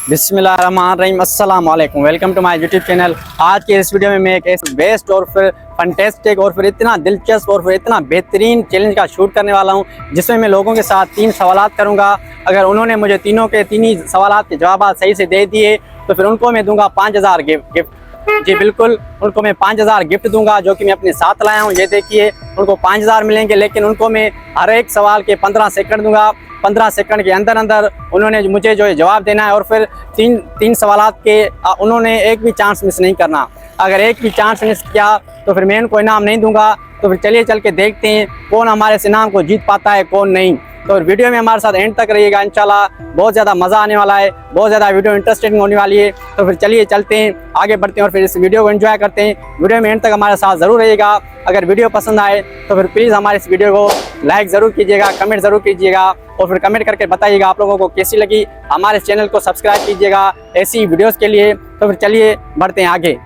बिस्मिल्लाहिर्रहमानिर्रहीम, अस्सलाम वालेकुम, welcome to my YouTube channel. आज के इस वीडियो में मैं एक बेस्ट और फिर फंटेस्टिक और फिर इतना दिलचस्प और फिर इतना बेहतरीन चैलेंज का शूट करने वाला हूं, जिसमें मैं लोगों के साथ 3 सवालात करूंगा। अगर उन्होंने मुझे तीनों के तीन ही सवालात के जवाब सही से दे दिए तो फिर उनको मैं दूंगा 5000 गिफ्ट। जी बिल्कुल, उनको मैं 5000 गिफ्ट दूंगा, जो कि मैं अपने साथ लाया हूँ। ये देखिए, उनको 5000 मिलेंगे, लेकिन उनको मैं हर एक सवाल के 15 सेकंड दूंगा। 15 सेकंड के अंदर अंदर उन्होंने मुझे जो है जवाब देना है, और फिर तीन सवालात के उन्होंने एक भी चांस मिस नहीं करना। अगर एक भी चांस मिस किया तो फिर मैं उनको इनाम नहीं दूंगा। तो फिर चलिए चल के देखते हैं कौन हमारे इस इनाम को जीत पाता है, कौन नहीं। तो वीडियो में हमारे साथ एंड तक रहिएगा, इंशाल्लाह बहुत ज़्यादा मज़ा आने वाला है, बहुत ज़्यादा वीडियो इंटरेस्टिंग होने वाली है। तो फिर चलिए चलते हैं, आगे बढ़ते हैं और फिर इस वीडियो को एंजॉय करते हैं। वीडियो में एंड तक हमारे साथ ज़रूर रहिएगा। अगर वीडियो पसंद आए तो फिर प्लीज़ हमारे इस वीडियो को लाइक ज़रूर कीजिएगा, कमेंट ज़रूर कीजिएगा, और फिर कमेंट करके बताइएगा आप लोगों को कैसी लगी। हमारे चैनल को सब्सक्राइब कीजिएगा ऐसी वीडियोज़ के लिए। तो फिर चलिए बढ़ते हैं आगे।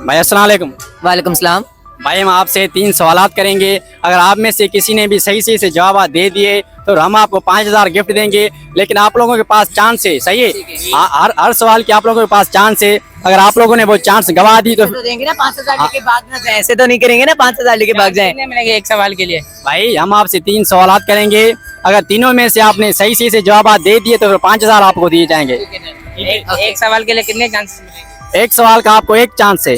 भाई अस्सलाम वालेकुम। वालेकुम सलाम। भाई हम आपसे 3 सवालात करेंगे। अगर आप में से किसी ने भी सही से जवाब दे दिए तो हम आपको 5000 गिफ्ट देंगे। लेकिन आप लोगों के पास चांस है, सही है, हर सवाल की आप लोगों के पास चांस है। अगर आप लोगों ने वो चांस गवा दी तो देंगे ना 5000 लेके भाग ना जाए। ऐसे तो नहीं करेंगे ना 5000 लेके भाग जाए। मिलेंगे एक सवाल के लिए। भाई हम आपसे 3 सवालात करेंगे। अगर तीनों में से आपने सही से जवाब दे दिए तो फिर 5000 आपको दिए जाएंगे। एक सवाल के लिए कितने चांसेस मिलेंगे? एक सवाल का आपको एक चांस है,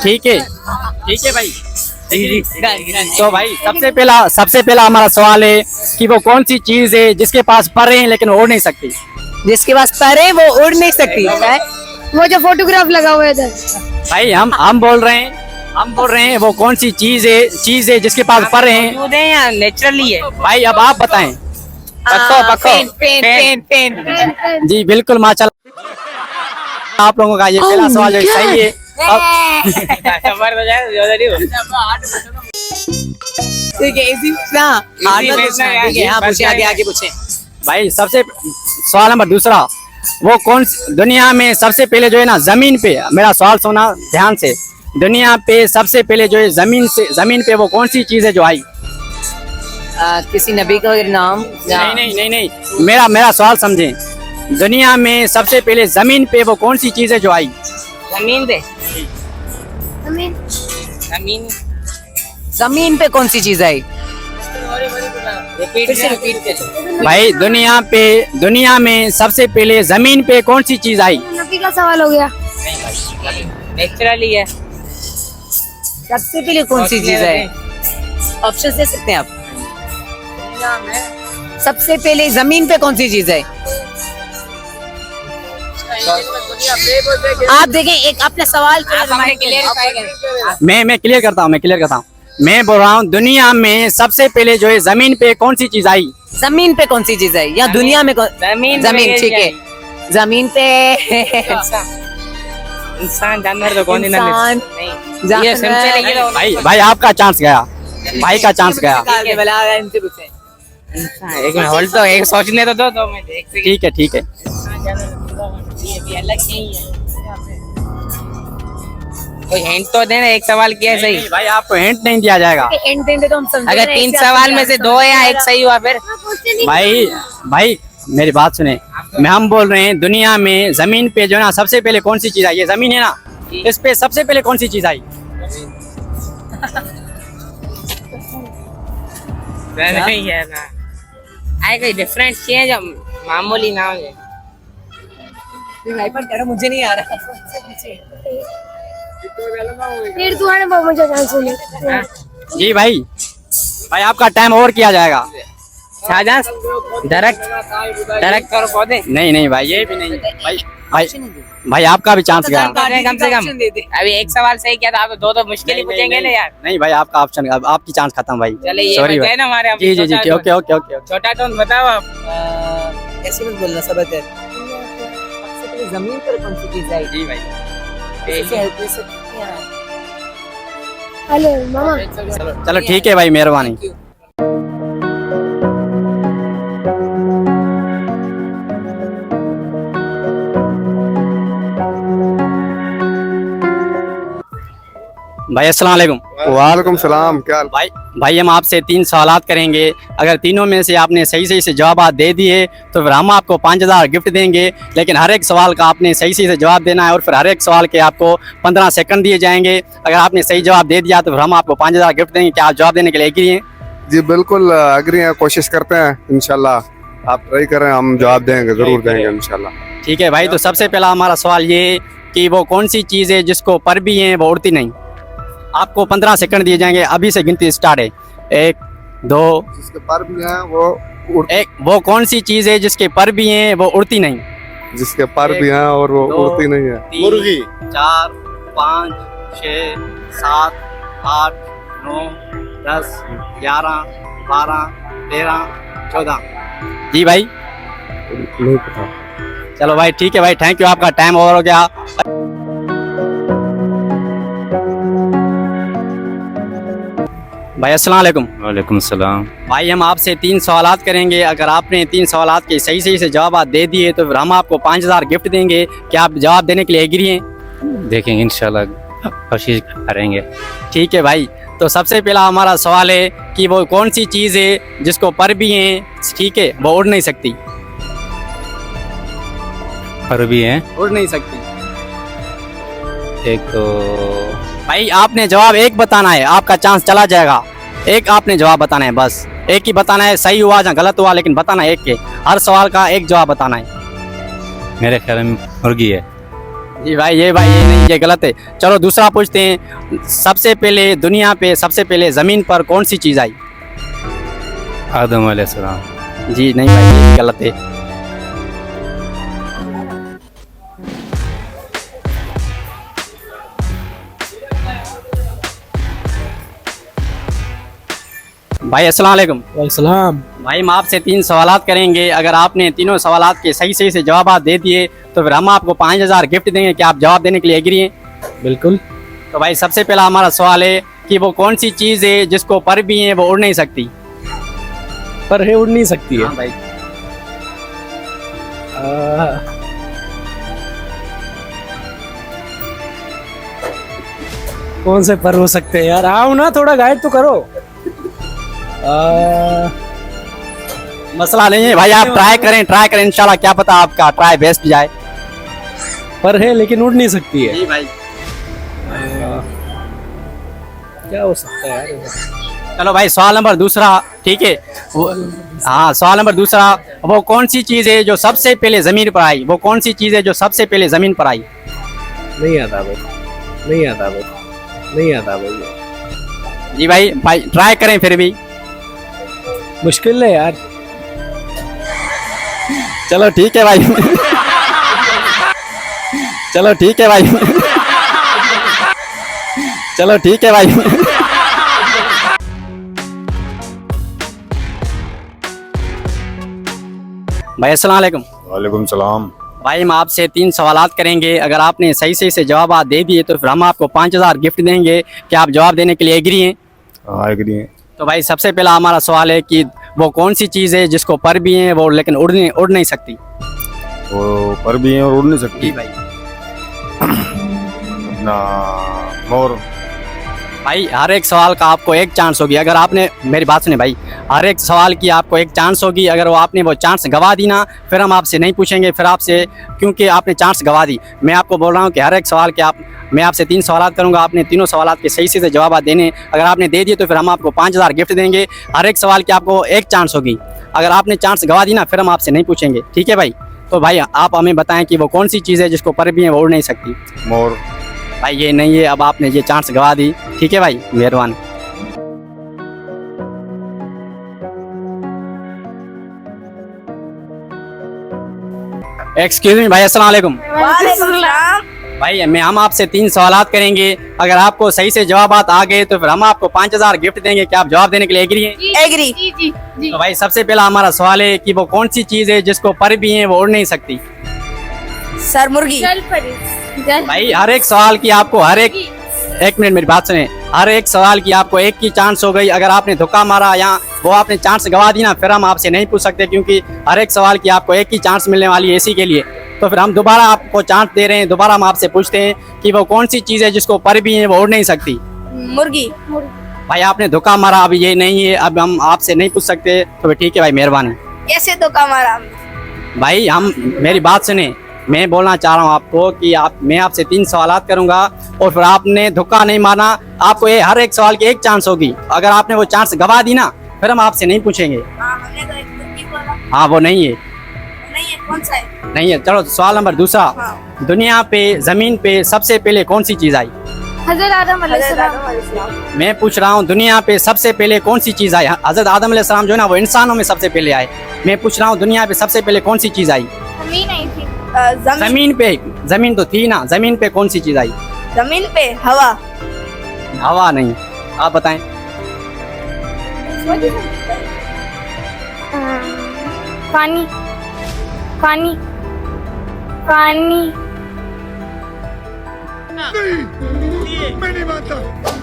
ठीक है? ठीक है भाई। तो भाई सबसे पहला हमारा सवाल है कि वो कौन सी चीज है जिसके पास पर है लेकिन वो उड़ नहीं सकती? जिसके पास पर है वो उड़ नहीं सकती। वो जो फोटोग्राफ लगा हुआ है इधर। भाई हम बोल रहे हैं वो कौन सी चीज है जिसके पास पर है या नेचुरली है? भाई अब आप बताएं। पेन। जी बिल्कुल माशाल्लाह, आप लोगों का ये पहला सवाल जो सही है। ठीक है, इसी आगे पूछे। भाई सबसे सवाल नंबर दूसरा, वो कौन दुनिया में सबसे पहले जो है ना जमीन पे, मेरा सवाल सुना ध्यान से, दुनिया पे सबसे पहले जो है जमीन पे वो कौन सी चीज है जो आई? किसी नबी का नाम? नहीं, मेरा सवाल समझें। दुनिया में सबसे पहले जमीन पे वो कौन सी चीज है जो आई? जमीन पे कौन सी चीज आई? भाई दुनिया में सबसे पहले जमीन पे कौन सी चीज आई? नबी का सवाल हो गया। नेचुरली है। सबसे पहले कौन सी चीज है? ऑप्शन दे सकते हैं आप? सबसे पहले जमीन पे कौन सी चीज है? आप देखें, एक अपने सवाल मैं क्लियर करता हूँ। मैं बोल रहा हूँ दुनिया में सबसे पहले जो है जमीन पे कौन सी चीज आई? जमीन पे कौन सी चीज है या दुनिया में जमीन ठीक है, जमीन पे इंसान जानवर तो कौन इंसान भाई आपका चांस गया, भाई का चांस गया। एक मिनट होल्ड, तो एक सोचने तो दो 2 मिनट। ठीक है। कोई हिंट तो देना, एक सवाल किया है सही। भाई आपको हिंट नहीं दिया जाएगा। हिंट देंगे तो हम समझ। अगर 3 सवाल में से 2 या 1 सही हुआ फिर? भाई मेरी बात सुने, हम बोल रहे हैं दुनिया में जमीन पे जो है ना सबसे पहले कौन सी चीज आई? ये जमीन है ना, इस पे सबसे पहले कौन सी चीज आई? नहीं है ना, आए कोई डिफरेंट चीज, मामूली ना हो। मुझे नहीं आ रहा। फिर तू आने बहुत मुझे चांस मिले। जी भाई आपका टाइम ओवर किया जाएगा। डायरेक्ट करो पौधे। नहीं भाई, ये भी नहीं भाई आपका भी चांस गया। कम से कम अभी एक सवाल सही किया था, आप 2 मुश्किल ही पूछेंगे ना यार। नहीं भाई, आपका ऑप्शन, आपकी चांस खत्म भाई। चलिए सॉरी भाई, ना हमारे जी ओके। छोटा टोन बताओ आप। ऐसे मत बोलना सब है। जमीन पर कौन सी चीज आई? जी भाई इससे हेल्प ले सकते हैं। हेलो मामा चलो ठीक है भाई, मेहरबानी। भाई अस्सलाम वालेकुम। वालेकुम सलाम, क्या हाल? भाई हम आपसे 3 सवालात करेंगे। अगर तीनों में से आपने सही से जवाब दे दिए तो फिर हम आपको 5000 गिफ्ट देंगे। लेकिन हर एक सवाल का आपने सही से जवाब देना है और फिर हर एक सवाल के आपको 15 सेकंड दिए जाएंगे। अगर आपने सही जवाब दे दिया तो फिर हम आपको 5000 गिफ्ट देंगे। क्या आप जवाब देने के लिए एग्री हैं? जी बिल्कुल एग्री हैं, कोशिश करते हैं इंशाल्लाह। आप ट्राई करें, हम जवाब देंगे, जरूर देंगे इंशाल्लाह। ठीक है भाई, तो सबसे पहला हमारा सवाल ये कि वो कौन सी चीज़ है जिसको पर भी हैं वो उड़ती नहीं। आपको 15 सेकंड दिए जाएंगे, अभी से गिनती स्टार्ट है। 1 2 जिसके पर भी हैं वो वो कौन सी चीज़ है जिसके पर भी हैं वो उड़ती नहीं। जिसके पर भी हैं और वो दो, उड़ती नहीं है। 3 4 5 6 7 8 9 10 11 12 13 14। जी भाई नहीं पता। चलो भाई ठीक है भाई, थैंक यू, आपका टाइम ओवर हो गया। भाई अस्सलाम वालेकुम। वालेकुम सलाम। भाई हम आपसे 3 सवालात करेंगे। अगर आपने 3 सवालात के सही से जवाब दे दिए तो फिर हम आपको 5000 गिफ्ट देंगे। क्या आप जवाब देने के लिए एग्री हैं? देखेंगे इंशाल्लाह, कोशिश करेंगे। ठीक है भाई, तो सबसे पहला हमारा सवाल है कि वो कौन सी चीज़ है जिसको पर भी हैं, ठीक है, वो उड़ नहीं सकती। पर भी हैं, उड़ नहीं सकती। एक तो भाई आपने जवाब एक बताना है, आपका चांस चला जाएगा। एक आपने जवाब बताना है, बस एक ही बताना है। सही हुआ या गलत हुआ लेकिन बताना है एक के। हर सवाल का एक जवाब बताना है। मेरे ख्याल में मुर्गी है। जी भाई ये नहीं, ये गलत है। चलो दूसरा पूछते हैं। सबसे पहले दुनिया पे सबसे पहले ज़मीन पर कौन सी चीज़ आई? आदम अलैहिस्सलाम। जी नहीं भाई, ये गलत है। भाई अस्सलाम वालेकुम। सलाम। भाई हम आपसे 3 सवालात करेंगे। अगर आपने तीनों सवालात के सही से जवाब दे दिए तो फिर हम आपको 5000 गिफ्ट देंगे। क्या आप जवाब देने के लिए एग्री हैं? बिल्कुल। तो भाई सबसे पहला हमारा सवाल है कि वो कौन सी चीज़ है जिसको पर भी हैं वो उड़ नहीं सकती। पर है, उड़ नहीं सकती है। हाँ भाई। कौन से पर हो सकते हैं यार? आओ ना, थोड़ा गाइड तो करो। मसला नहीं है भाई, आप ट्राई करें इंशाल्लाह, क्या पता आपका ट्राई बेस्ट जाए। पर है लेकिन उड़ नहीं सकती है। जी भाई। क्या हो सकता है यार? चलो भाई सवाल नंबर दूसरा, ठीक है। हाँ सवाल नंबर दूसरा, वो कौन सी चीज़ है जो सबसे पहले ज़मीन पर आई? वो कौन सी चीज़ है जो सबसे पहले ज़मीन पर आई? नहीं आता भाई, नहीं आता भाई, नहीं आता भाई। जी भाई ट्राई करें फिर भी। मुश्किल है यार। चलो ठीक है भाई। चलो ठीक है भाई। चलो ठीक है भाई। भाई अस्सलाम वालेकुम। वालेकुम सलाम। भाई हम आपसे 3 सवालात करेंगे। अगर आपने सही से जवाब दे दिए तो फिर हम आपको 5000 गिफ्ट देंगे। क्या आप जवाब देने के लिए एग्री हैं? हाँ एग्री हैं। तो भाई सबसे पहला हमारा सवाल है कि वो कौन सी चीज़ है जिसको पर भी हैं वो लेकिन उड़ नहीं सकती। वो पर भी हैं और उड़ नहीं सकती। जी भाई। ना मोर। भाई हर एक सवाल का आपको एक चांस होगी। अगर आपने मेरी बात सुने भाई, हर एक सवाल की आपको एक चांस होगी। अगर आपने वो चांस गवा दी ना फिर हम आपसे नहीं पूछेंगे फिर आपसे, क्योंकि आपने चांस गवा दी। मैं आपको बोल रहा हूँ कि हर एक सवाल के मैं आपसे 3 सवालात करूँगा। आपने तीनों सवालात के सही से जवाब देने। अगर आपने दे दिए तो फिर हम आपको 5000 गिफ्ट देंगे। हर एक सवाल की आपको एक चांस होगी। अगर आपने चांस गवा दी ना फिर हम आपसे नहीं पूछेंगे, ठीक है भाई? तो भाई आप हमें बताएं कि वो कौन सी चीज़ है जिसको पर भी हैं वो उड़ नहीं सकती। मोर। भाई ये नहीं है, अब आपने ये चांस गवा दी, ठीक है भाई, मेहरबानी। एक्सक्यूज मी भाई, अस्सलाम वालेकुम। भाई हम आपसे 3 सवालात करेंगे। अगर आपको सही से जवाब आ गए तो फिर हम आपको 5000 गिफ्ट देंगे। क्या आप जवाब देने के लिए एग्री हैं? एग्री। जी जी जी। तो भाई सबसे पहला हमारा सवाल है कि वो कौन सी चीज़ है जिसको पर भी हैं वो उड़ नहीं सकती। सर मुर्गी। जल परी। जल। भाई हर एक सवाल की आपको हर एक एक मिनट मेरी बात सुने। हर एक सवाल की आपको एक की चांस हो गई। अगर आपने धोखा मारा या वो आपने चांस गवा दी ना, फिर हम आपसे नहीं पूछ सकते, क्योंकि हर एक सवाल की आपको एक ही चांस मिलने वाली है इसी के लिए। तो फिर हम दोबारा आपको चांस दे रहे हैं। दोबारा हम आपसे पूछते हैं कि वो कौन सी चीज़ है जिसको पर भी है वो उड़ नहीं सकती। मुर्गी। भाई आपने धोखा मारा, अब ये नहीं है, अब हम आपसे नहीं पूछ सकते। तो ठीक है भाई, मेहरबानी। कैसे धोखा मारा? भाई हम मेरी बात सुने, मैं बोलना चाह रहा हूँ आपको कि मैं आपसे 3 सवाल करूंगा और फिर आपने धोखा नहीं मारना। आपको ये हर एक सवाल की एक चांस होगी। अगर आपने वो चांस गवा दी ना, फिर हम आपसे नहीं पूछेंगे। हमने तो एक मुर्गी बोला। हाँ वो नहीं है। नहीं है, कौन सा है? नहीं है। चलो सवाल नंबर दूसरा। हाँ। दुनिया पे जमीन पे सबसे पहले कौन सी चीज आई? हजरत आदम अलैहिस्सलाम। मैं पूछ रहा हूँ दुनिया पे सबसे पहले कौन सी चीज आई? हजरत आदम अलैहिस्सलाम जो है ना वो इंसानों में सबसे पहले आए। मैं पूछ रहा हूँ दुनिया पे सबसे पहले कौन सी चीज आई? जमीन आई थी। जमीन पे। जमीन तो थी ना, जमीन पे कौन सी चीज आई? जमीन पे हवा। हवा नहीं। आप बताएं। पानी। पानी। पानी।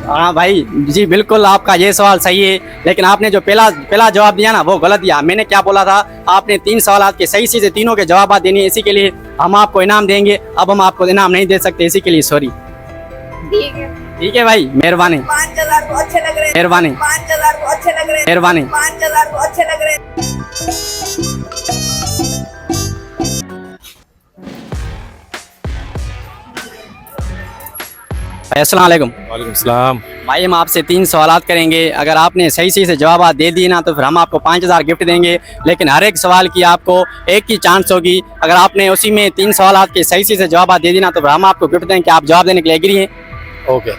हाँ भाई जी बिल्कुल, आपका ये सवाल सही है, लेकिन आपने जो पहला जवाब दिया ना वो गलत दिया। मैंने क्या बोला था, आपने 3 सवाल के सही से तीनों के जवाब देने हैं, इसी के लिए हम आपको इनाम देंगे। अब हम आपको इनाम नहीं दे सकते, इसी के लिए सॉरी। ठीक है भाई, मेहरबानी। 5000 को अच्छे लग रहे हैं। मेहरबानी। 5000 को अच्छे लग रहे हैं। मेहरबानी। 5000 को अच्छे लग रहे हैं। अस्सलाम वालेकुम। वालेकुम सलाम। भाई हम आपसे 3 सवाल करेंगे। अगर आपने सही से जवाब दे दिए ना, तो फिर हम आपको 5000 गिफ्ट देंगे, लेकिन हर एक सवाल की आपको एक ही चांस होगी। अगर आपने उसी में 3 सवाल के सही से जवाब दे दिए ना, तो फिर हम आपको गिफ्ट देंगे। आप जवाब देने के लिए एग्री हैं? ओके।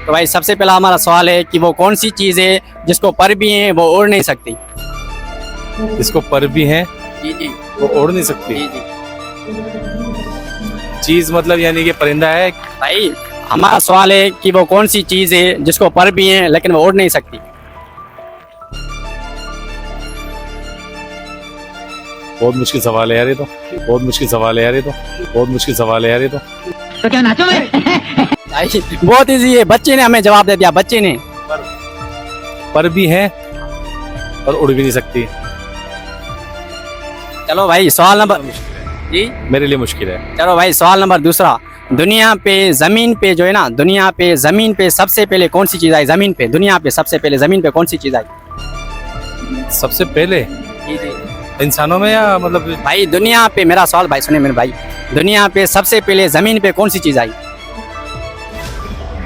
तो भाई सबसे पहला हमारा सवाल है कि वो कौन सी चीज़ है जिसको पर भी है वो उड़ नहीं सकती? इसको पर भी हैं जी जी वो उड़ नहीं सकती। जी जी। चीज मतलब यानी कि परिंदा है? भाई हमारा सवाल है कि वो कौन सी चीज़ है जिसको पर भी है लेकिन वो उड़ नहीं सकती? बहुत मुश्किल सवाल है यार ये तो। बहुत मुश्किल सवाल है यार ये तो। बहुत मुश्किल सवाल है यार ये तो। भाई बहुत इजी है, बच्चे ने हमें जवाब दे दिया, बच्चे ने। पर भी हैं और उड़ भी नहीं सकती। चलो भाई सवाल नंबर जी, मेरे लिए मुश्किल है। चलो भाई सवाल नंबर दूसरा। दुनिया पे जमीन पे जो है ना, दुनिया पे जमीन पे सबसे पहले कौन सी चीज़ आई? जमीन पे, दुनिया पे सबसे पहले जमीन पे कौन सी चीज़ आई? सबसे पहले इंसानों में या मतलब? भाई दुनिया पे, मेरा सवाल भाई सुने मेरे भाई, दुनिया पे सबसे पहले जमीन पे कौन सी चीज़ आई?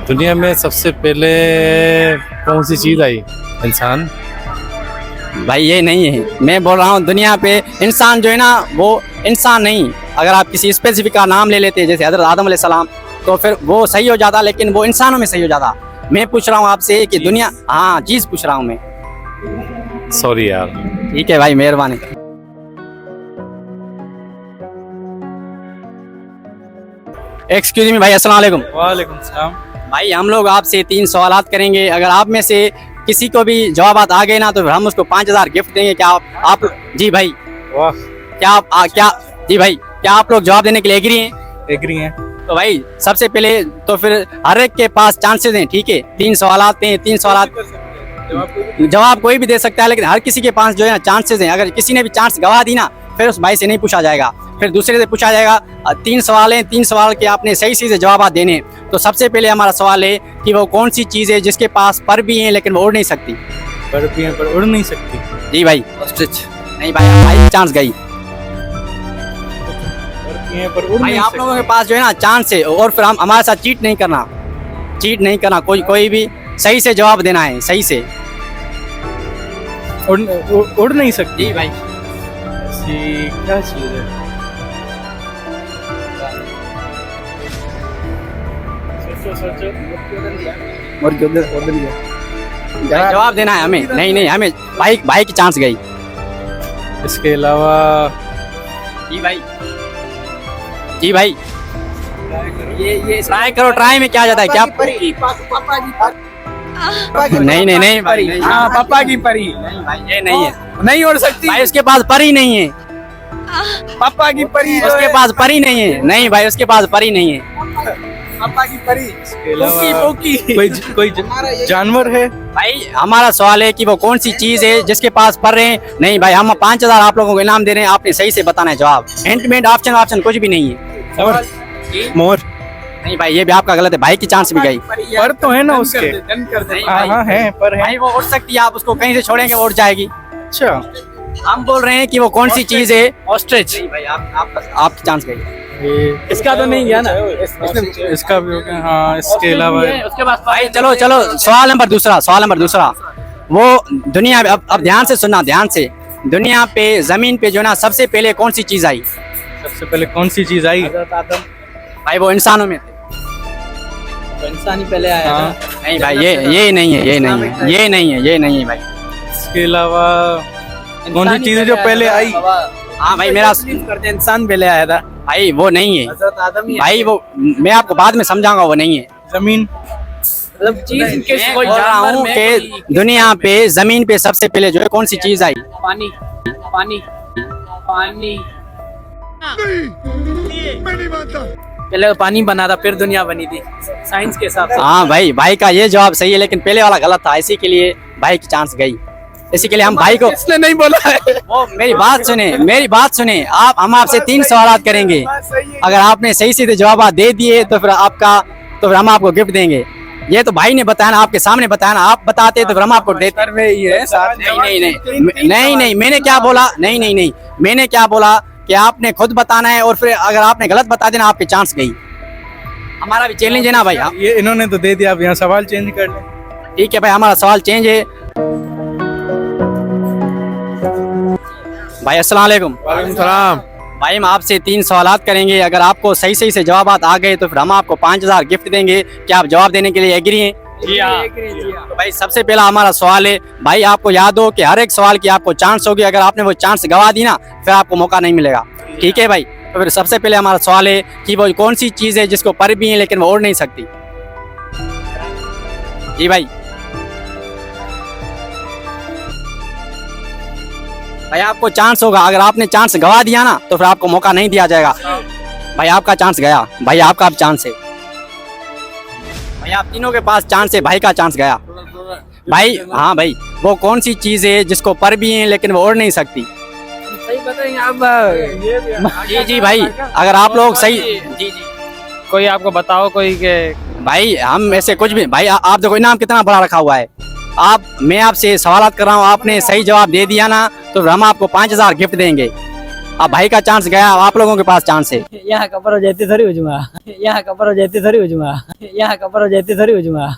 दुनिया में सबसे पहले कौन सी चीज आई? इंसान। भाई ये नहीं है, मैं बोल रहा हूँ दुनिया पे इंसान जो है ना वो इंसान नहीं। अगर आप किसी स्पेसिफिक का नाम ले लेते जैसे हजरत आदम अलैहिस्सलाम, तो फिर वो सही हो जाता, लेकिन वो इंसानों में सही हो जाता। मैं पूछ रहा हूँ आपसे कि दुनिया, हाँ चीज़ पूछ रहा हूँ मैं। सॉरी यार। ठीक है भाई, मेहरबानी। एक्सक्यूज मी भाई, अस्सलाम वालेकुम। वालेकुम सलाम। भाई हम लोग आपसे 3 सवाल करेंगे। अगर आप में से किसी को भी जवाब आ गए ना, तो फिर हम उसको 5000 गिफ्ट देंगे। क्या आप जी भाई, वाह। क्या जी भाई, क्या आप लोग जवाब देने के लिए एग्री हैं? एग्री हैं। तो भाई सबसे पहले तो फिर हर एक के पास चांसेस हैं, ठीक है? 3 सवाल हैं, 3 सवाल जवाब कोई भी दे सकता है, लेकिन हर किसी के पास जो है ना चांसेस हैं। अगर किसी ने भी चांस गवा दी ना, फिर उस भाई से नहीं पूछा जाएगा, फिर दूसरे से पूछा जाएगा। 3 सवाल हैं, 3 सवाल के आपने सही से जवाब देने। तो सबसे पहले हमारा सवाल है कि वो कौन सी चीज़ है जिसके पास पर भी हैं लेकिन वो उड़ नहीं सकती? पर भी हैं पर उड़ नहीं सकती। जी भाई, नहीं भाई चांस गई। पर उड़ भाई नहीं आप लोगों के पास जो है ना चांस है, और फिर हम हमारे साथ चीट नहीं करना। कोई भी सही से जवाब देना है, सही से। उड़ नहीं सकती। जी भाई। ऐसी क्या चीज है? जवाब देना है हमें। नहीं हमें भाई की चांस गई। इसके अलावा जी भाई ये ट्राई करो। ट्राई में क्या जाता है? क्या नहीं भाई, हाँ पापा की परी। नहीं भाई, ये नहीं है। नहीं उड़ सकती भाई उसके पास परी नहीं है। पापा की परी जो उसके है। पास परी नहीं है। नहीं भाई, उसके पास परी नहीं है। कोई जानवर है। भाई हमारा सवाल है कि वो कौन सी चीज है जिसके पास पर रहे हैं। नहीं भाई, हम 5000 आप लोगों को इनाम दे रहे हैं, आपने सही से बताना है जवाब। हिंट ऑप्शन कुछ भी नहीं है। मोर। नहीं भाई, ये भी आपका गलत है, भाई की चांस भी गई। पर तो है ना उसके। हाँ है, पर है। भाई वो उड़ सकती है, आप उसको कहीं से छोड़ेंगे वो उड़ जाएगी। अच्छा, हम बोल रहे हैं कि वो कौन सी चीज है। ऑस्ट्रिच। भाई आपकी चांस गई। इसका तो नहीं गया ना, इसका भी हो गया। हाँ, इसके अलावा उसके बाद भाई चलो सवाल नंबर दूसरा। वो दुनिया में, अब ध्यान से सुनना, ध्यान से। दुनिया पे, जमीन पे जो ना सबसे पहले कौन सी चीज आई? सबसे पहले कौन सी चीज आई? भाई वो इंसानों में थे। इंसान ही पहले आया हाँ। नहीं भाई, ये नहीं है भाई। इसके अलावा कौन सी चीज है जो पहले आई? हाँ भाई, मेरा करते इंसान पहले आया था। भाई वो नहीं है हजरत आदम ही भाई, वो मैं आपको बाद में समझाऊंगा, वो नहीं है। जमीन। मतलब चीज मैं बोल रहा हूँ कि दुनिया पे, जमीन पे सबसे पहले जो है कौन सी चीज आई? पानी पानी पानी। पहले पानी बना था, फिर दुनिया बनी थी साइंस के हिसाब से। हाँ भाई का ये जवाब सही है, लेकिन पहले वाला गलत था, इसी के लिए भाई की चांस गई। इसी के लिए हम भाई को, इसने नहीं बोला है। वो मेरी बात सुने आप। हम आपसे 3 सवाल करेंगे, अगर आपने सही सीधे जवाब दे दिए तो फिर हम आपको गिफ्ट देंगे। ये तो भाई ने बताया ना, आपके सामने बताया ना, आप बताते तो फिर हम आपको देते। नहीं, मैंने क्या बोला? नहीं, मैंने क्या बोला कि आपने खुद बताना है, और फिर अगर आपने गलत बता देना आपकी चांस गई। हमारा भी चैलेंज है ना भाई। ये इन्होंने तो दे दिया, अब यहाँ सवाल चेंज कर ले। ठीक है भाई, हमारा सवाल चेंज है। भाई अस्सलाम वालेकुम। वालेकुम सलाम। भाई हम आपसे 3 सवाल करेंगे, अगर आपको सही से जवाब आ गए तो फिर हम आपको 5000 गिफ्ट देंगे। क्या आप जवाब देने के लिए एग्री हैं? जी हाँ। तो भाई सबसे पहला हमारा सवाल है, भाई आपको याद हो कि हर एक सवाल की आपको चांस होगी, अगर आपने वो चांस गवा दी ना फिर आपको मौका नहीं मिलेगा। ठीक है भाई, तो फिर सबसे पहले हमारा सवाल है कि वो कौन सी चीज़ है जिसको पर भी है लेकिन वो उड़ नहीं सकती? जी भाई आपको चांस होगा, अगर आपने चांस गवा दिया ना तो फिर आपको मौका नहीं दिया जाएगा। भाई आपका चांस गया, भाई आपका चांस है। भाई आप तीनों के पास चांस है, भाई का चांस गया। भाई हाँ भाई, वो कौन सी चीज है जिसको पर भी है लेकिन वो उड़ नहीं सकती? सही बताएंगे आप। जी भाई, अगर आप लोग सही, जी कोई आपको बताओ कोई के। भाई हम ऐसे कुछ भी, भाई आप देखो इनाम कितना बड़ा रखा हुआ है। मैं आपसे सवाल कर रहा हूँ, आपने सही जवाब दे दिया ना तो हम आपको 5000 गिफ्ट देंगे। अब भाई का चांस गया, आप लोगों के पास चांस है। यहाँ कबर हो जाती थोड़ी हुजूंगा, यहाँ कबर हो जाती थोड़ी हुजूंगा, यहाँ कबर हो जाती थोड़ी हुजूंगा।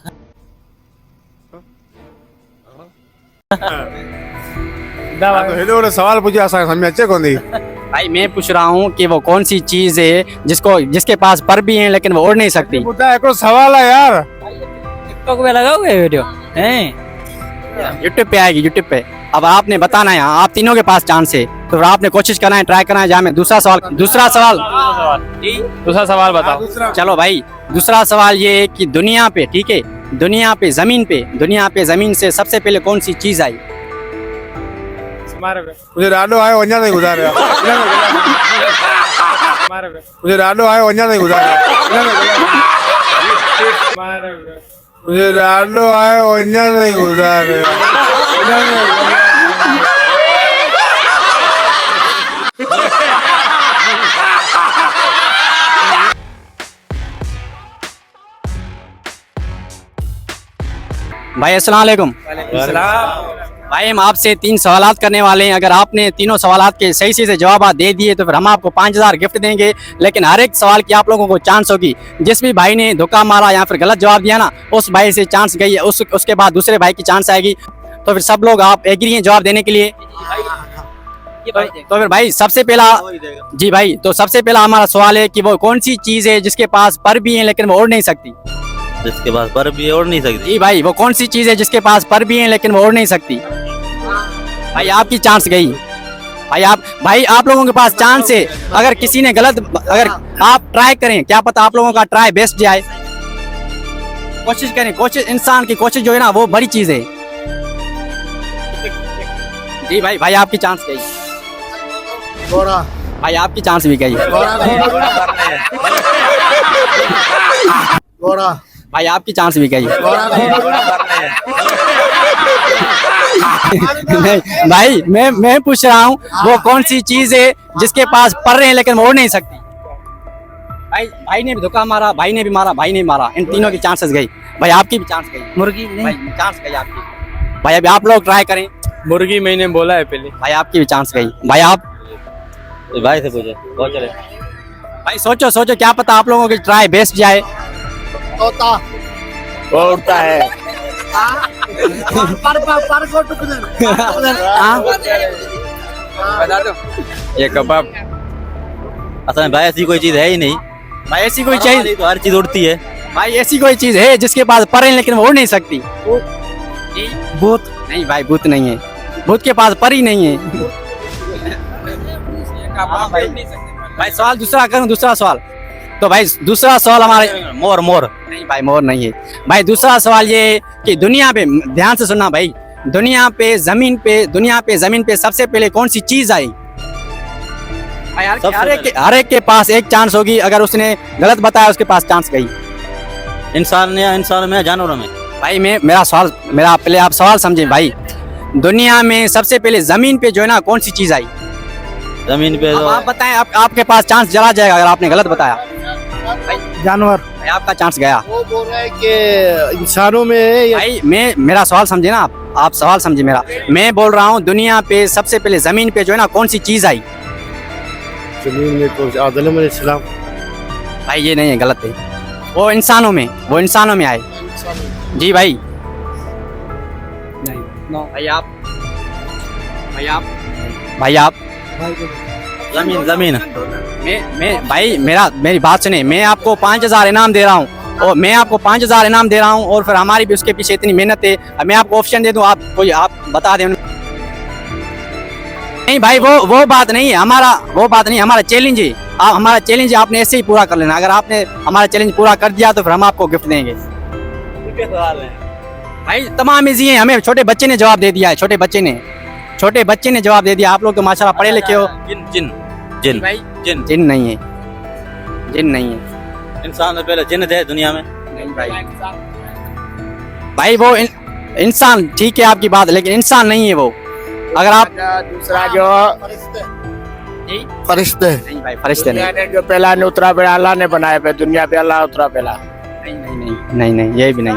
सवाल पूछे समझ कौन दी? भाई मैं पूछ रहा हूँ कि वो कौन सी चीज है जिसके पास पर भी है लेकिन वो उड़ नहीं सकती? सवाल है यार। टिकटॉक पे लगाओगे वीडियो हैं? यूट्यूब पे आएगी, यूट्यूब पे। अब आपने बताना है, आप तीनों के पास चांस है तो फिर आपने कोशिश करना है, ट्राई करना है। जहाँ में दूसरा सवाल बताओ। चलो भाई, दूसरा सवाल ये है कि दुनिया पे, ठीक है, दुनिया पे जमीन से सबसे पहले कौन सी चीज आई? मुझे राडो आयो वञा नहीं गुज़ारिया। मुझे राडो आयो वञा नहीं गुज़ारिया। मुझे राडो आयो वञा नहीं गुज़ारिया। भाई अस्सलाम वालेकुम। भाई हम आपसे 3 सवाल करने वाले हैं, अगर आपने तीनों सवाल के सही से जवाब दे दिए तो फिर हम आपको 5000 गिफ्ट देंगे। लेकिन हर एक सवाल की आप लोगों को चांस होगी। जिस भी भाई ने धोखा मारा या फिर गलत जवाब दिया ना, उस भाई से चांस गई है, उसके बाद दूसरे भाई की चांस आएगी। तो फिर सब लोग आप एग्री हैं जवाब देने के लिए? तो फिर भाई सबसे पहला, जी भाई, तो सबसे पहला हमारा सवाल है कि वो कौन सी चीज है जिसके पास पर भी है लेकिन वो उड़ नहीं सकती? जिसके पास पर भी है उड़ नहीं सकती? जी भाई, वो कौन सी चीज है जिसके पास पर भी है लेकिन वो उड़ नहीं सकती? भाई आपकी चांस गई। भाई आप लोगों के पास चांस है, अगर किसी ने अगर आप ट्राई करें, क्या पता आप लोगों का ट्राई बेस्ट जाए। कोशिश करें, इंसान की कोशिश जो है ना वो बड़ी चीज है। जी भाई आपकी चांस गई। भाई आपकी चांस भी गई। घोड़ा भाई आपकी चांस भी गई। नहीं भाई, मैं पूछ रहा हूँ वो कौन सी चीज है जिसके पास पर रहे हैं लेकिन वो उड़ नहीं सकती। भाई ने भी धोखा मारा, भाई ने भी मारा, भाई ने भी मारा, इन तीनों की चांसेस गई। भाई आपकी भी चांस गई। मुर्गी भाई चांस गई आपकी। भाई अभी आप लोग ट्राई करें। मुर्गी मैंने बोला है पहले। भाई आपकी भी चांस गई। भाई आप भाई से पूछे बहुत चले। भाई सोचो सोचो, क्या पता आप लोगों की ट्राई बेस्ट जाए। तोता वो उड़ता है। हाँ? बता दो। ये कबाब। असल में भाई ऐसी कोई चीज है ही नहीं। भाई ऐसी कोई चीज, तो हर चीज उड़ती है। भाई ऐसी कोई चीज है जिसके पास पर है लेकिन वो उड़ नहीं सकती। भूत। नहीं भाई, भूत नहीं है। भूत के पास पर ही नहीं है। भाई सवाल दूसरा करूं, दूसरा सवाल। तो भाई दूसरा सवाल हमारे मोर मोर। नहीं भाई, मोर नहीं है। भाई दूसरा सवाल ये है कि दुनिया पे, ध्यान से सुनना भाई, दुनिया पे जमीन पे सबसे पहले कौन सी चीज आई? भाई हर एक के पास एक चांस होगी, अगर उसने गलत बताया उसके पास चांस गई। इंसान में जानवरों में। भाई मेरा पहले आप सवाल समझे भाई। दुनिया में सबसे पहले जमीन पे जो है ना कौन सी चीज आई? जमीन पे अब तो आप बताएं, आपके पास चांस चला जाएगा अगर आपने गलत बताया। जानवर। भाई आपका चांस गया। वो बोल रहा है कि इंसानों में है या भाई मेरा सवाल समझे ना आप सवाल समझे मेरा। मैं बोल रहा हूँ दुनिया पे सबसे पहले जमीन पे जो है ना कौन सी चीज आई? जमीन में तो आदम अलैहिस्सलाम। भाई ये नहीं है, गलत है। वो इंसानों में आए। जी भाई। नहीं भाई आप जमीन। मैं भाई मेरी बात सुने। मैं आपको 5,000 इनाम दे रहा हूँ, और मैं आपको 5,000 इनाम दे रहा हूँ, और फिर हमारी भी उसके पीछे इतनी मेहनत है। अब मैं आपको ऑप्शन दे दूँ, आप बता दें। नहीं भाई वो बात नहीं है हमारा चैलेंज है। हमारा चैलेंज आपने ऐसे ही पूरा कर लेना। अगर आपने हमारा चैलेंज पूरा कर दिया तो फिर हम आपको गिफ्ट देंगे। भाई तमाम इजी है, हमें छोटे बच्चे ने जवाब दे दिया है। छोटे बच्चे ने जवाब दे दिया। आप लोग तो माशाल्लाह पढ़े लिखे हो। जिन भाई जिन जिन नहीं है। इंसान से पहले जिन थे दुनिया में। नहीं भाई वो इंसान, ठीक है आपकी बात, लेकिन इंसान नहीं है वो। अगर आप दूसरा जो फरिश्ते नहीं भाई, फरिश्ते नहीं। ने जो पहला ने उतरा पे अल्लाह ने बनाया पे दुनिया पे अल्लाह उतरा पहला। नहीं ये भी नहीं।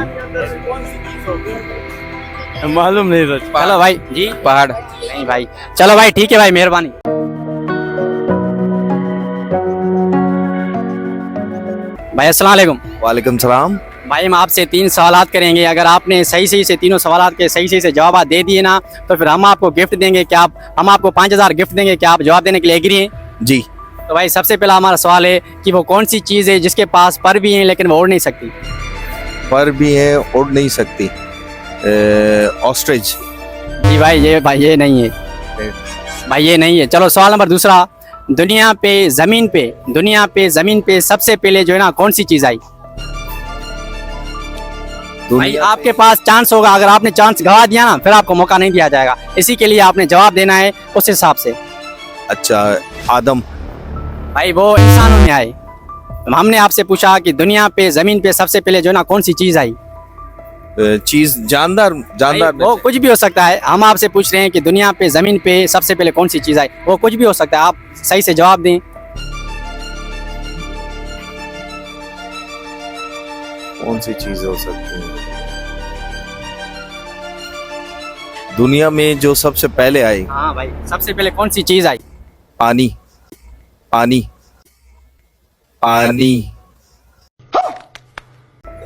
मालूम नहीं था। चलो भाई जी, पहाड़ नहीं भाई। चलो भाई ठीक है भाई, मेहरबानी। भाई अस्सलाम वालेकुम। वालेकुम सलाम। भाई हम आपसे 3 सवालात करेंगे। अगर आपने सही से तीनों सवालात के सही से जवाब दे दिए ना तो फिर हम आपको गिफ्ट देंगे। क्या हम आपको 5,000 गिफ्ट देंगे? क्या आप जवाब देने के लिए एग्री हैं? जी। तो भाई सबसे पहला हमारा सवाल है कि वो कौन सी चीज़ है जिसके पास पर भी हैं लेकिन वो उड़ नहीं सकती? पर भी है, उड़ नहीं सकती। ऑस्ट्रिच। जी भाई ये नहीं है। भाई ये नहीं है। चलो सवाल नंबर दूसरा। दुनिया पे जमीन पे सबसे पहले जो है ना कौन सी चीज़ आई? भाई आपके पास चांस होगा, अगर आपने चांस गवा दिया ना फिर आपको मौका नहीं दिया जाएगा। इसी के लिए आपने जवाब देना है उस हिसाब से। अच्छा, आदम। भाई वो इंसानों में आए। हमने आपसे पूछा कि दुनिया पे जमीन पे सबसे पहले जो है ना कौन सी चीज आई? चीज जानदार भाई, वो कुछ भी हो सकता है। हम आपसे पूछ रहे हैं कि दुनिया पे जमीन पे सबसे पहले कौन सी चीज आई, वो कुछ भी हो सकता है। आप सही से जवाब दें। कौन सी चीज हो सकती है दुनिया में जो सबसे पहले आई? हाँ भाई, सबसे पहले कौन सी चीज आई? पानी।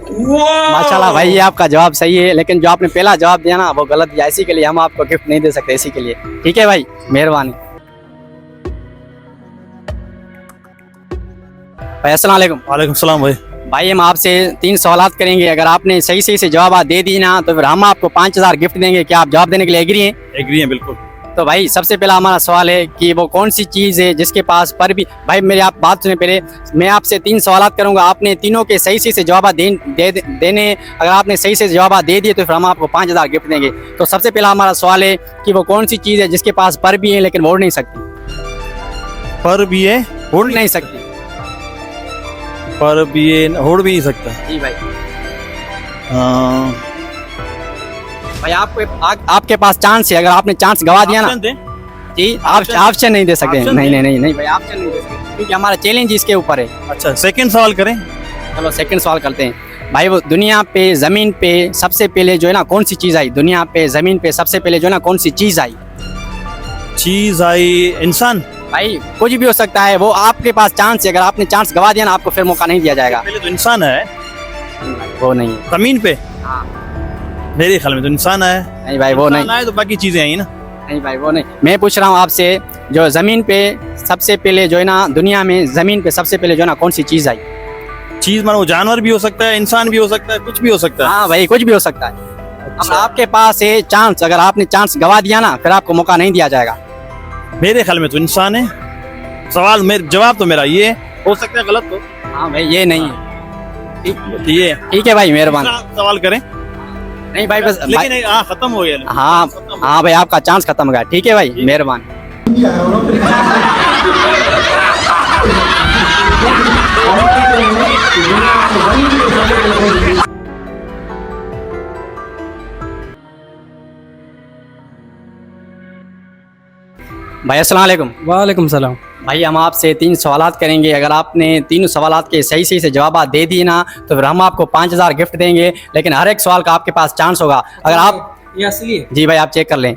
माशाल्लाह भाई, ये आपका जवाब सही है, लेकिन जो आपने पहला जवाब दिया ना वो गलत दिया। इसी के लिए हम आपको गिफ्ट नहीं दे सकते। इसी के लिए ठीक है भाई, मेहरबानी। भाई अस्सलाम वालेकुम। वालेकुम सलाम भाई। भाई हम आपसे 3 सवालात करेंगे। अगर आपने सही से जवाब दे दी ना तो फिर हम आपको 5,000 गिफ्ट देंगे। क्या आप जवाब देने के लिए एग्री हैं? एग्री है बिल्कुल। तो भाई सबसे पहला हमारा सवाल है कि वो कौन सी चीज़ है जिसके पास पर भी। भाई मेरी आप बात सुने पहले। मैं आपसे 3 सवालात करूंगा, आपने तीनों के सही से जवाब देने। अगर आपने सही से जवाब दे दिए तो फिर हम आपको 5,000 गिफ्ट देंगे। तो सबसे पहला हमारा सवाल है कि वो कौन सी चीज़ है जिसके पास पर भी है लेकिन वो उड़ नहीं सकती? पर भी है, उड़ नहीं सकती। पर भी ये होड़ भी नहीं सकता। जी भाई। हाँ, भाई आपके पास चांस है, अगर आपने चांस गवा दिया ना ऑप्शन दें? जी, आप ऑप्शन नहीं दे सकते। ऑप्शन नहीं दें? नहीं नहीं नहीं भाई, ऑप्शन नहीं दे सकते क्योंकि हमारा चैलेंज इसके ऊपर है। अच्छा, सेकंड सवाल करें। चलो सेकंड सवाल करते हैं। भाई वो दुनिया पे जमीन पे सबसे पहले जो है ना कौन सी चीज आई? दुनिया पे जमीन पे सबसे पहले जो है ना कौन सी चीज आई? चीज आई इंसान। भाई कुछ भी हो सकता है, वो आपके पास चांस है, अगर आपने चांस गवा दिया ना आपको फिर मौका नहीं दिया जाएगा। पहले तो इंसान है वो नहीं है। जमीन पे। मेरे ख्याल में तो इंसान है। नहीं भाई वो नहीं। इंसान आए तो बाकी चीजें आई ना। नहीं भाई वो नहीं। मैं पूछ रहा हूँ आपसे, जो जमीन पे सबसे पहले जो है ना दुनिया में जमीन पे सबसे पहले जो है ना कौन सी चीज आई? चीज मानो जानवर भी हो सकता है, इंसान भी हो सकता है, कुछ भी हो सकता है। हाँ भाई कुछ भी हो सकता है। अब आपके पास है चांस, अगर आपने चांस गवा दिया ना फिर आपको मौका नहीं दिया जाएगा। मेरे ख्याल में तो इंसान है। सवाल मेरे जवाब तो मेरा ये है। हो सकता है गलत हो। हाँ भाई ये नहीं है। ये ठीक है भाई, मेहरबानी। दूसरा सवाल करें। नहीं भाई बस लेकिन हाँ, खत्म हो गया। हाँ हाँ भाई आपका चांस खत्म हो गया। ठीक है भाई, मेहरबानी। भाई अस्सलाम वालेकुम। वालेकुम सलाम। भाई हम आपसे 3 सवालात करेंगे, अगर आपने 3 सवालात के सही सही से जवाब दे दिए ना तो फिर हम आपको 5000 गिफ्ट देंगे, लेकिन हर एक सवाल का आपके पास चांस होगा। अगर आप ये असली है? जी भाई आप चेक कर लें।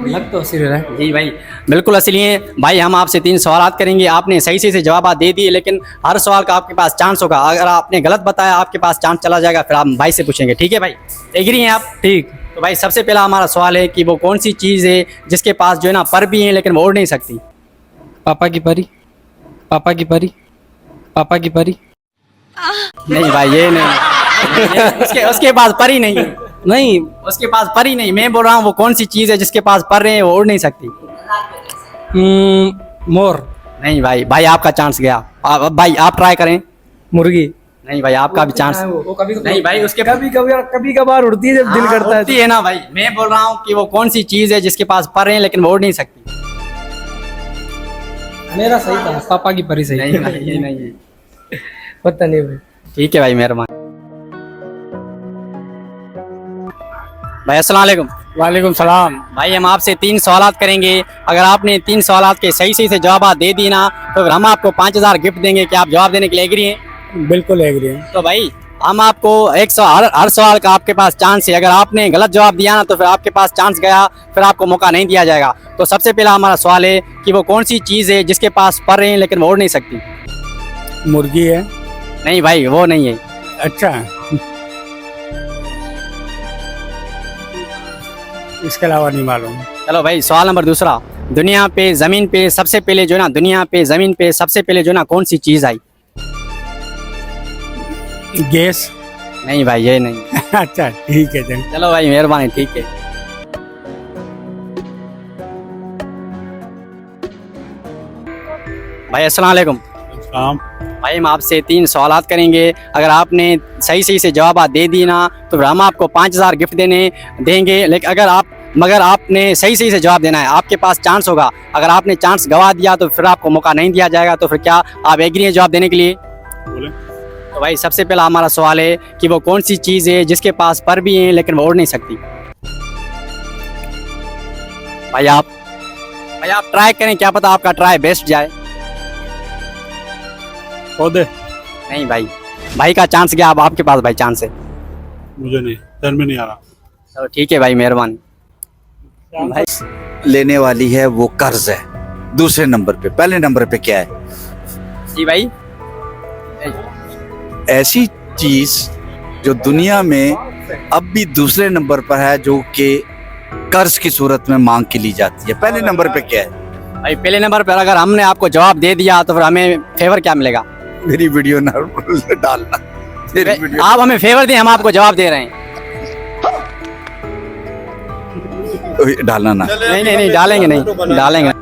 लग तो असली रहा है। जी भाई बिल्कुल असली है। भाई हम आपसे 3 सवालात करेंगे, आपने सही सही से जवाब दे दिए, लेकिन हर सवाल का आपके पास चांस होगा। अगर आपने गलत बताया आपके पास चांस चला जाएगा, फिर आप भाई से पूछेंगे। ठीक है भाई, एग्री हैं आप? ठीक। तो भाई सबसे पहला हमारा सवाल है कि वो कौन सी चीज़ है जिसके पास जो है ना पर भी है लेकिन वो उड़ नहीं सकती? पापा की परी। पापा की परी। पापा की परी। नहीं भाई ये नहीं। उसके पास परी नहीं है। नहीं, उसके पास परी नहीं। मैं बोल रहा हूँ वो कौन सी चीज़ है जिसके पास पर है वो उड़ नहीं सकती? मोर। नहीं भाई, भाई आपका चांस गया। भाई आप ट्राई करें। मुर्गी। नहीं भाई आपका भी चांस। वो कभी नहीं भाई उसके कभी कभार उड़ती है जब दिल करता है। होती है ना भाई। मैं बोल रहा हूँ कि वो कौन सी चीज़ है जिसके पास पर है लेकिन वो उड़ नहीं सकती? मेरा सही था, पापा की परी सही। नहीं भाई ये नहीं है। पता नहीं भाई। ठीक है भाई, मेहरबानी। भाई अस्सलाम वालेकुम। वालेकुम सलाम। भाई हम आपसे 3 सवालात करेंगे, अगर आपने 3 सवालात के सही सही से जवाब दे दिए ना तो फिर हम आपको 5000 गिफ्ट देंगे। क्या आप जवाब देने के लिए एग्री हैं? बिल्कुल एग्री है। तो भाई हम आपको एक सवाल, हर सवाल का आपके पास चांस है, अगर आपने गलत जवाब दिया ना तो फिर आपके पास चांस गया, फिर आपको मौका नहीं दिया जाएगा। तो सबसे पहला हमारा सवाल है कि वो कौन सी चीज़ है जिसके पास पर है लेकिन वो उड़ नहीं सकती? मुर्गी है। नहीं भाई वो नहीं है। अच्छा, इसके अलावा नहीं मालूम। चलो भाई सवाल नंबर दूसरा, दुनिया पे जमीन पे सबसे पहले जो है ना दुनिया पे जमीन पे सबसे पहले जो है ना कौन सी चीज़ आई? गैस। नहीं भाई ये नहीं। अच्छा ठीक है चल। चलो भाई मेहरबानी। ठीक है भाई अस्सलाम वालेकुम। भाई हम आपसे 3 सवालात करेंगे, अगर आपने सही सही से जवाब दे दिए ना तो फिर हम आपको 5000 गिफ्ट देंगे, लेकिन मगर आपने सही सही से जवाब देना है, आपके पास चांस होगा। अगर आपने चांस गवा दिया तो फिर आपको मौका नहीं दिया जाएगा। तो फिर क्या आप एग्री हैं जवाब देने के लिए? बोले। तो भाई सबसे पहला हमारा सवाल है कि वो कौन सी चीज़ है जिसके पास पर भी है लेकिन वो उड़ नहीं सकती? भाई आप ट्राई करें, क्या पता आपका ट्राई बेस्ट जाए। पौधे। नहीं भाई का चांस गया, अब आपके पास भाई चांस है। मुझे नहीं, ध्यान में नहीं आ रहा। चलो ठीक है भाई, मेहरबानी। भाई लेने वाली है वो कर्ज है दूसरे नंबर पे, पहले नंबर पे क्या है? जी भाई, ऐसी चीज जो दुनिया में अब भी दूसरे नंबर पर है, जो कि कर्ज की सूरत में मांग के ली जाती है। पहले नंबर पे क्या है? भाई पहले नंबर पर अगर हमने आपको जवाब दे दिया तो फिर हमें फेवर क्या मिलेगा? मेरी वीडियो ना डालना। मेरी वीडियो आप हमें फेवर दें, हम आपको जवाब दे रहे हैं। डालना ना। नहीं डालेंगे, नहीं डालेंगे।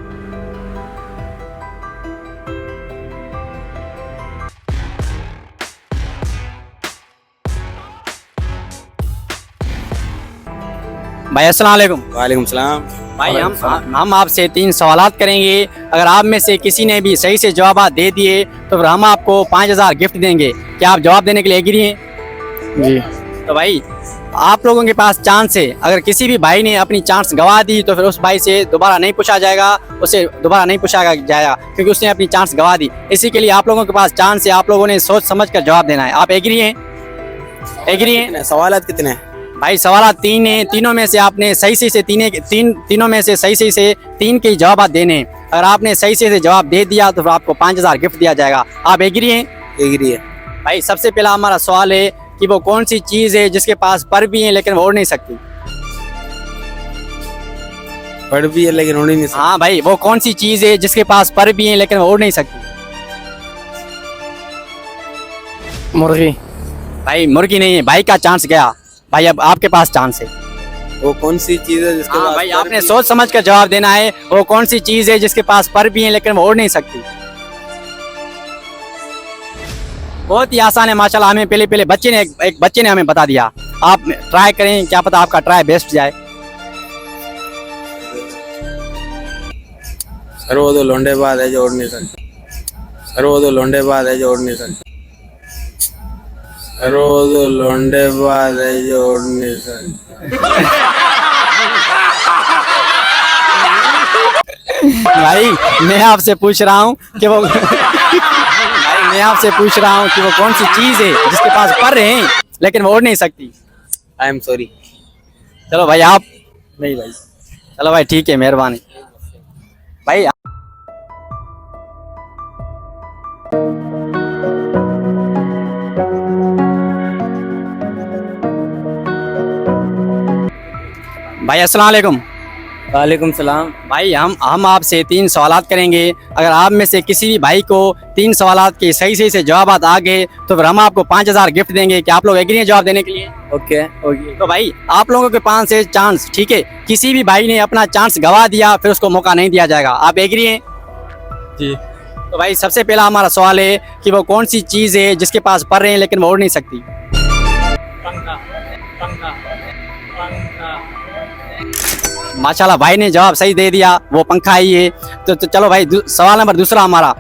भाई अस्सलाम वालेकुम। वालेकुम सलाम। भाई हम आपसे 3 सवालात करेंगे। अगर आप में से किसी ने भी सही से जवाब दे दिए तो फिर हम आपको 5000 गिफ्ट देंगे। क्या आप जवाब देने के लिए एग्री हैं? जी। तो भाई आप लोगों के पास चांस है। अगर किसी भी भाई ने अपनी चांस गंवा दी तो फिर उस भाई से दोबारा नहीं पूछा जाएगा, उसे दोबारा नहीं पूछा जाएगा क्योंकि उसने अपनी चांस गंवा दी। इसी के लिए आप लोगों के पास चांस है, आप लोगों ने सोच समझ कर जवाब देना है। आप एग्री हैं? एग्री हैं? सवाल कितने हैं? भाई सवाल 3 हैं। तीनों में से आपने सही से तीनों में से सही से 3 के जवाब देने। अगर आपने सही से जवाब दे दिया तो फिर आपको 5000 गिफ्ट दिया जाएगा। आप एग्री हैं? एग्री है। भाई सबसे पहला हमारा सवाल है कि वो कौन सी चीज है जिसके पास पर भी है लेकिन वो उड़ नहीं सकती? पढ़ भी है लेकिन उड़ नहीं सकती। हाँ भाई, वो कौन सी चीज है जिसके पास पर भी है लेकिन वो उड़ नहीं सकती? मुर्गी। भाई मुर्गी नहीं है। भाई का चांस गया। भाई अब आपके पास चांस है। वो कौन सी चीज है जिसके हाँ पास भाई, पर आपने भी- सोच समझ कर जवाब देना है। वो कौन सी चीज है जिसके पास पर भी है लेकिन वो उड़ नहीं सकती? बहुत ही आसान है माशाल्लाह। हमें पहले एक बच्चे ने हमें बता दिया। आप ट्राई करें, क्या पता आपका ट्राई बेस्ट जाए। सर वो तो लोंडेबाज है जो उड़ नहीं सकती। सर वो तो लोंडेबाज है जो उड़ नहीं सकती। सर वो तो लोंडेबाज है जो उड़ नहीं सकती। भाई मैं आपसे पूछ रहा हूँ कि वो भाई मैं आपसे पूछ रहा हूँ कि वो कौन सी चीज है जिसके पास पर हैं लेकिन वो उड़ नहीं सकती? I am sorry. चलो भाई आप नहीं भाई, चलो भाई ठीक है, मेहरबानी भाई। भाई अस्सलाम वालेकुम। वालेकुम सलाम। भाई हम आपसे 3 सवालात करेंगे। अगर आप में से किसी भी भाई को 3 सवालात के सही से जवाब आ गए तो फिर हम आपको 5000 गिफ्ट देंगे। क्या आप लोग एग्री हैं जवाब देने के लिए? Okay okay. तो भाई आप लोगों के पास है चांस, ठीक है। किसी भी भाई ने अपना चांस गवा दिया फिर उसको मौका नहीं दिया जाएगा। आप एग्री हैं? जी। तो भाई सबसे पहला हमारा सवाल है कि वो कौन सी चीज है जिसके पास पर हैं लेकिन वो उड़ नहीं सकती? माशाल्लाह भाई ने जवाब सही दे दिया, वो पंखा ही है। तो चलो भाई सवाल नंबर दूसरा हमारा।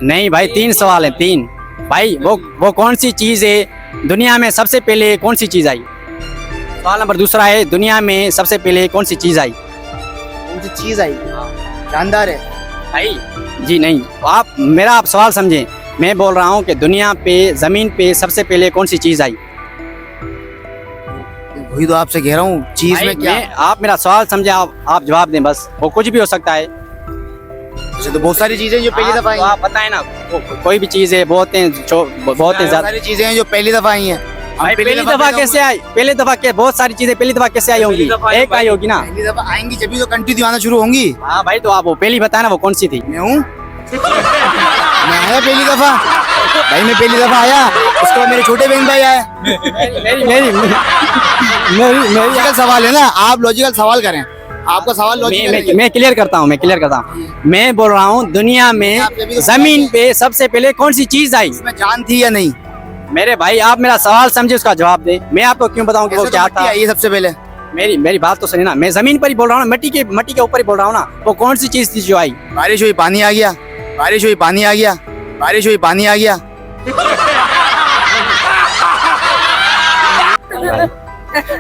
नहीं भाई 3 सवाल है, 3। भाई वो कौन सी चीज है दुनिया में सबसे पहले कौन सी चीज आई? सवाल नंबर दूसरा है, दुनिया में सबसे पहले कौन सी चीज आई? कौन सी चीज आई? शानदार है भाई जी नहीं, आप सवाल समझें। मैं बोल रहा हूँ कि दुनिया पे जमीन पे सबसे पहले कौन सी चीज आई? वही तो आपसे कह रहा हूँ, चीज भाई, में क्या? आप मेरा सवाल समझे, आप जवाब दें बस। वो कुछ भी हो सकता है। ऐसे तो बहुत सारी चीजें जो पहली दफा आई तो आप बताएं ना, कोई भी चीज है। बहुत हैं ज्यादा सारी चीजें हैं जो पहली दफा आई हैं। भाई पहली दफा कैसे आई? पहली दफा के बहुत सारी चीजें पहली दफा कैसे आई होंगी? एक आई होगी ना। पहली दफा आएंगी जब भी तो कंटिन्यू आना शुरू होंगी। हाँ भाई, तो आप वो पहली बताए ना, वो कौन सी थी? मैं हूँ मैं आया पहली दफा। भाई मैं पहली दफा आया, उसके बाद मेरे छोटे बहन भाई आए। मेरी लॉजिकल सवाल है ना, आप लॉजिकल सवाल करें। आपका सवाल लॉजिकल मैं क्लियर करता हूँ मैं बोल रहा हूँ दुनिया में जमीन पे सबसे पहले कौन सी चीज आई? इसमें जान थी या नहीं? मेरे भाई आप मेरा सवाल समझे, उसका जवाब दे। मैं आपको क्यों बताऊं कि वो क्या था? ये सबसे पहले मेरी बात तो सुनिए ना। मैं जमीन पर ही बोल रहा हूँ, मिट्टी के ऊपर ही बोल रहा हूँ ना। वो कौन सी चीज थी जो आई? बारिश हुई, पानी आ गया। बारिश हुई, पानी आ गया। बारिश हुई, पानी आ गया।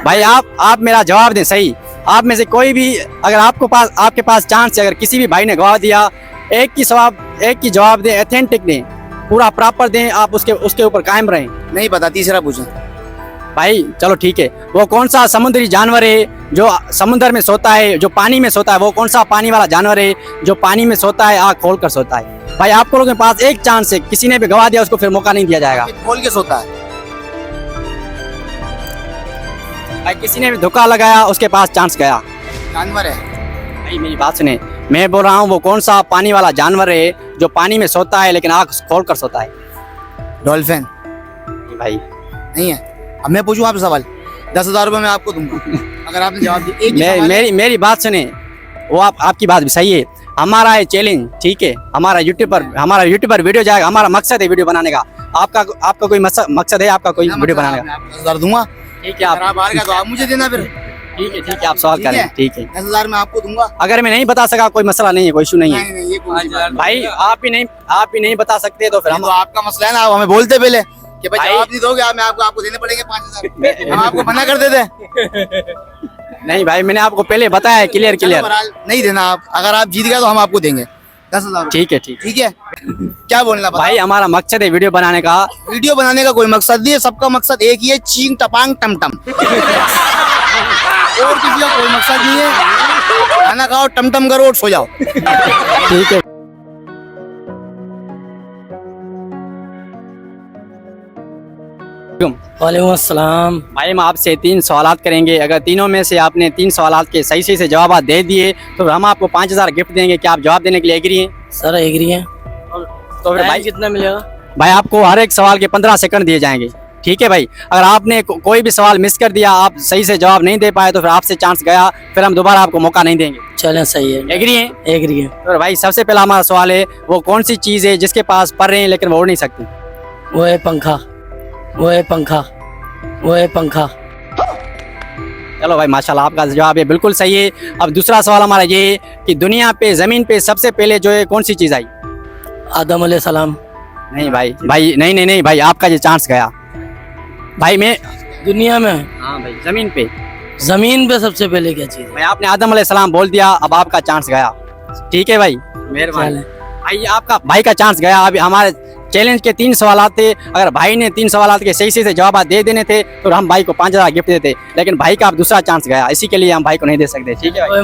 भाई आप मेरा जवाब दें सही। आप में से कोई भी, अगर आपके पास चांस है, अगर किसी भी भाई ने गवा दिया, एक की जवाब दें, ऑथेंटिक दें, पूरा प्रॉपर दें। आप उसके ऊपर कायम रहें। नहीं पता, तीसरा पूछें। भाई चलो ठीक है। वो कौन सा समुद्री जानवर है जो समुद्र में सोता है, जो पानी में सोता है? वो कौन सा पानी वाला जानवर है जो पानी में सोता है, आँख खोल कर सोता है? भाई आपको लोगों के पास एक चांस है, किसी ने भी गवा दिया उसको फिर मौका नहीं दिया जाएगा। खोल के सोता है। भाई किसी ने भी धोखा लगाया, उसके पास चांस गया। जानवर है। भाई मेरी बात सुने, मैं बोल रहा हूँ वो कौन सा पानी वाला जानवर है जो पानी में सोता है लेकिन आँख खोल कर सोता है? डॉल्फिन। भाई नहीं है। अब मैं पूछूं आपसे सवाल, 10,000 रुपए मैं आपको दूंगा अगर आपने जवाब दिया। मेरी बात सुने, वो आपकी बात भी सही है। हमारा है चैलेंज, ठीक है। हमारा यूट्यूब पर वीडियो जाएगा। हमारा मकसद है वीडियो बनाने का। आपका कोई मकसद है? आपका कोई वीडियो बनाने का? 10,000 दूंगा। ठीक है। आप हार गए तो आप मुझे देना फिर। ठीक है, आप सवाल ठीक करें, है? ठीक है। 10,000 मैं आपको दूंगा। अगर मैं नहीं बता सका कोई मसला नहीं है, कोई इशू नहीं है। नहीं ये कोई बात नहीं। भाई आप ही नहीं बता सकते तो फिर ये हम तो आपका मसला है ना, आप हमें बोलते पहले कि भाई भाई- जवाब नहीं दोगे आप, मैं आपको देने पड़ेंगे 5,000। हम आपको मना कर देते नहीं भाई, मैंने आपको पहले बताया है, क्लियर चलो, बहरहाल नहीं देना आप, अगर आप जीत गए तो हम आपको देंगे 10,000। ठीक है, ठीक। ठीक है, क्या बोलना बताओ? भाई हमारा मकसद है वीडियो बनाने का। वीडियो बनाने का कोई मकसद नहीं है, सबका मकसद एक ही है, चींग टपांग टमटम। और किसी का कोई मकसद नहीं है। खाना खाओ, टमटम करो और सो जाओ। ठीक है। वालेकुम अस्सलाम। भाई हम आपसे 3 सवालात करेंगे, अगर तीनों में से आपने 3 सवालात के सही से जवाब दे दिए तो हम आपको 5,000 गिफ्ट देंगे। क्या आप जवाब देने के लिए एग्री हैं? सर एग्री है। तो फिर भाई भाई कितना मिलेगा? भाई आपको हर एक सवाल के 15 सेकंड दिए जाएंगे। ठीक है भाई, अगर आपने कोई भी सवाल मिस कर दिया, आप सही से जवाब नहीं दे पाए तो फिर आपसे चांस गया, फिर हम दोबारा आपको मौका नहीं देंगे। चलें सही है। एग्री हैं? एग्री है। तो भाई सबसे पहला हमारा सवाल है, वो कौन सी चीज़ है जिसके पास पर रहे हैं लेकिन वो उड़ नहीं सकती? वो है पंखा। वो है पंखा। वो है पंखा। चलो भाई माशाल्लाह, आपका जवाब है बिल्कुल सही है। अब दूसरा सवाल हमारा ये है कि दुनिया पे जमीन पे सबसे पहले जो है कौन सी चीज़ आई? आदम अलैहिस्सलाम। नहीं भाई, नहीं भाई, आपका ये चांस गया भाई। मैं दुनिया में हाँ भाई, जमीन पे सबसे पहले क्या चीज है? भाई आपने आदम अलैहिस्सलाम बोल दिया, अब आपका चांस गया। ठीक है भाई, मेहरबानी भाई, आपका भाई का चांस गया। अभी हमारे चैलेंज के 3 सवाल थे, अगर भाई ने 3 सवाल के सही से जवाब दे देने थे तो हम भाई को 5,000 गिफ्ट देते, लेकिन भाई का अब दूसरा चांस गया, इसी के लिए हम भाई को नहीं दे सकते। ठीक है भाई?